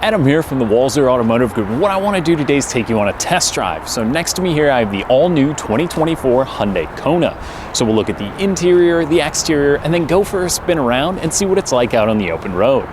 Adam here from the Walser Automotive Group. What I want to do today is take you on a test drive. So next to me here I have the all-new 2024 Hyundai Kona. So we'll look at the interior, the exterior, and then go for a spin around and see what it's like out on the open road.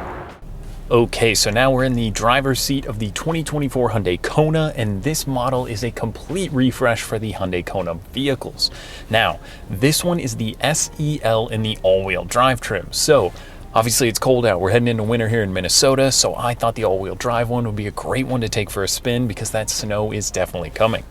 Okay, so now we're in the driver's seat of the 2024 Hyundai Kona, and this model is a complete refresh for the Hyundai Kona vehicles. Now, this one is the SEL in the all-wheel drive trim. So obviously it's cold out. We're heading into winter here in Minnesota, so I thought the all-wheel drive one would be a great one to take for a spin because that snow is definitely coming.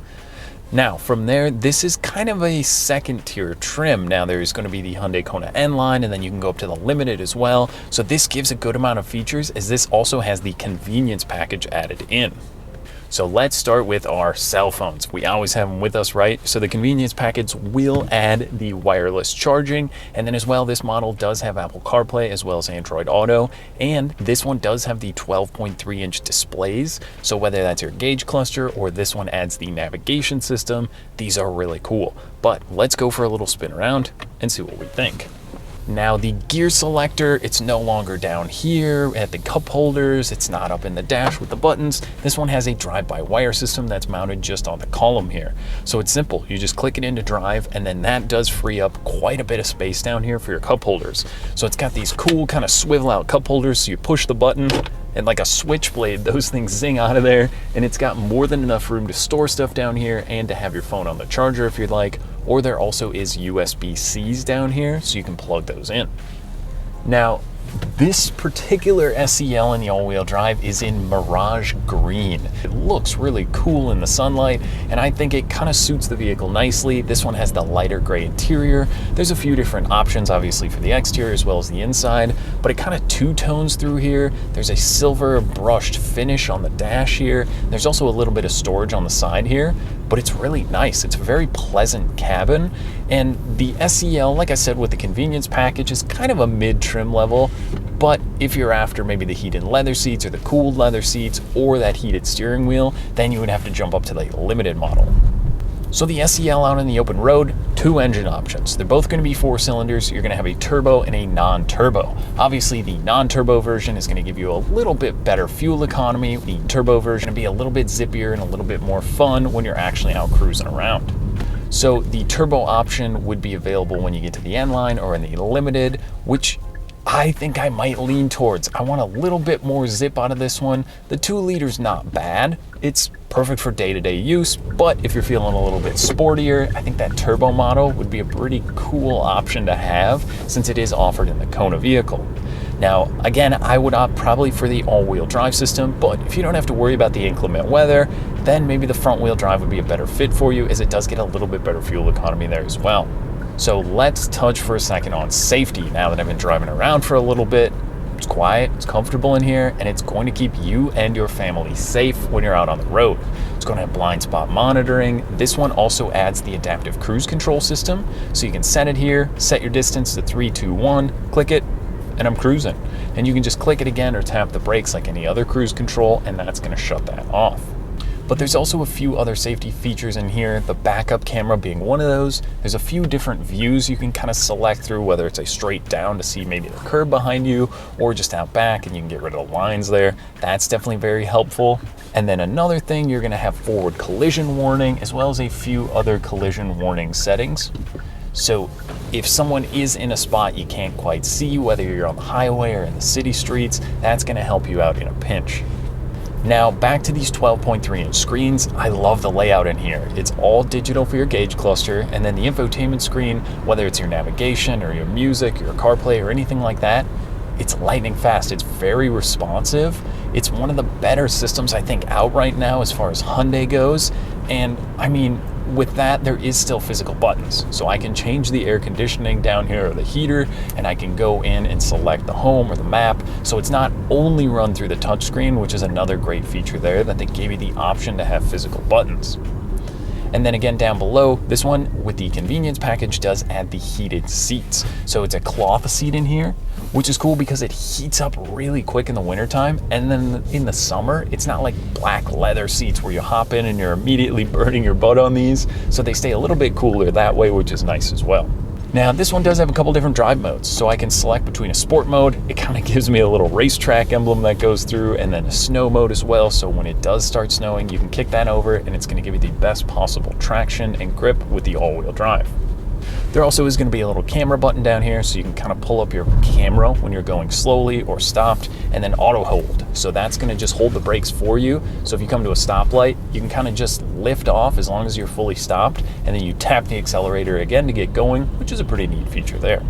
Now, from there, this is kind of a second tier trim. Now, there's going to be the Hyundai Kona N line, and then you can go up to the Limited as well. So this gives a good amount of features, as this also has the convenience package added in. So let's start with our cell phones. We always have them with us, right? So the convenience package will add the wireless charging, and then as well, this model does have Apple CarPlay as well as Android Auto, and this one does have the 12.3-inch displays. So whether that's your gauge cluster or this one adds the navigation system, these are really cool. But let's go for a little spin around and see what we think. Now the gear selector, it's no longer down here at the cup holders, it's not up in the dash with the buttons. This one has a drive-by-wire system that's mounted just on the column here. So it's simple, you just click it into drive, and then that does free up quite a bit of space down here for your cup holders. So it's got these cool kind of swivel out cup holders, so you push the button, and like a switchblade, those things zing out of there, and it's got more than enough room to store stuff down here and to have your phone on the charger if you'd like, or there also is USB-Cs down here, so you can plug those in. Now, this particular SEL in the all-wheel drive is in Mirage Green. It looks really cool in the sunlight, and I think it kind of suits the vehicle nicely. This one has the lighter gray interior. There's a few different options, obviously, for the exterior as well as the inside, but it kind of two-tones through here. There's a silver brushed finish on the dash here. There's also a little bit of storage on the side here, but it's really nice. It's a very pleasant cabin, and the SEL, like I said, with the convenience package is kind of a mid-trim level, but if you're after maybe the heated leather seats or the cooled leather seats or that heated steering wheel, then you would have to jump up to the Limited model. So the SEL out on the open road, two engine options. They're both going to be 4 cylinders. You're going to have a turbo and a non-turbo. Obviously, the non-turbo version is going to give you a little bit better fuel economy. The turbo version will be a little bit zippier and a little bit more fun when you're actually out cruising around. So the turbo option would be available when you get to the N line or in the Limited, which I think I might lean towards. I want a little bit more zip out of this one. The 2 liter's not bad. It's perfect for day-to-day use, but if you're feeling a little bit sportier, I think that turbo model would be a pretty cool option to have since it is offered in the Kona vehicle. Now, again, I would opt probably for the all-wheel drive system, but if you don't have to worry about the inclement weather, then maybe the front-wheel drive would be a better fit for you, as it does get a little bit better fuel economy there as well. So let's touch for a second on safety now that I've been driving around for a little bit. It's quiet, it's comfortable in here, and it's going to keep you and your family safe when you're out on the road. It's going to have blind spot monitoring. This one also adds the adaptive cruise control system, so you can set it here, set your distance to 3, 2, 1, click it, and I'm cruising. And you can just click it again or tap the brakes like any other cruise control, and that's going to shut that off. But there's also a few other safety features in here, the backup camera being one of those. There's a few different views you can kind of select through, whether it's a straight down to see maybe the curb behind you, or just out back and you can get rid of the lines there. That's definitely very helpful. And then another thing, you're gonna have forward collision warning, as well as a few other collision warning settings. So if someone is in a spot you can't quite see, whether you're on the highway or in the city streets, that's gonna help you out in a pinch. Now back to these 12.3-inch screens. I love the layout in here. It's all digital for your gauge cluster, and then the infotainment screen, whether it's your navigation or your music, your CarPlay or anything like that, it's lightning fast. It's very responsive. It's one of the better systems I think out right now as far as Hyundai goes. And I mean, with that, there is still physical buttons. So I can change the air conditioning down here or the heater, and I can go in and select the home or the map. So it's not only run through the touchscreen, which is another great feature there, that they gave you the option to have physical buttons. And then again down below, this one with the convenience package does add the heated seats. So it's a cloth seat in here, which is cool because it heats up really quick in the wintertime. And then in the summer, it's not like black leather seats where you hop in and you're immediately burning your butt on these. So they stay a little bit cooler that way, which is nice as well. Now this one does have a couple different drive modes, so I can select between a sport mode. It kind of gives me a little racetrack emblem that goes through, and then a snow mode as well. So when it does start snowing, you can kick that over and it's going to give you the best possible traction and grip with the all-wheel drive. There also is going to be a little camera button down here, so you can kind of pull up your camera when you're going slowly or stopped, and then auto hold. So that's going to just hold the brakes for you. So if you come to a stoplight, you can kind of just lift off as long as you're fully stopped, and then you tap the accelerator again to get going, which is a pretty neat feature there.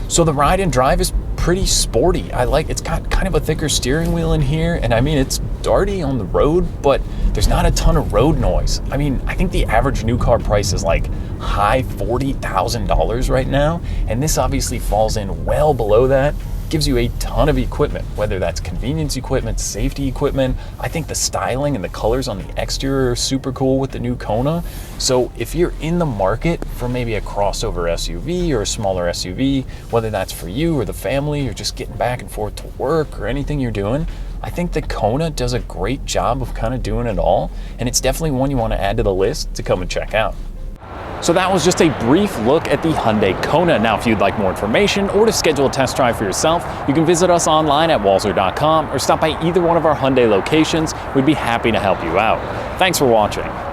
So the ride and drive is pretty sporty. It's got kind of a thicker steering wheel in here, and I mean, it's darty on the road, but there's not a ton of road noise. I mean, I think the average new car price is like high $40,000 right now, and this obviously falls in well below that. Gives you a ton of equipment, whether that's convenience equipment, safety equipment. I think the styling and the colors on the exterior are super cool with the new Kona. So if you're in the market for maybe a crossover SUV or a smaller SUV, whether that's for you or the family, or just getting back and forth to work or anything you're doing, I think the Kona does a great job of kind of doing it all, and it's definitely one you want to add to the list to come and check out. So that was just a brief look at the Hyundai Kona. Now, if you'd like more information or to schedule a test drive for yourself, you can visit us online at walser.com or stop by either one of our Hyundai locations. We'd be happy to help you out. Thanks for watching.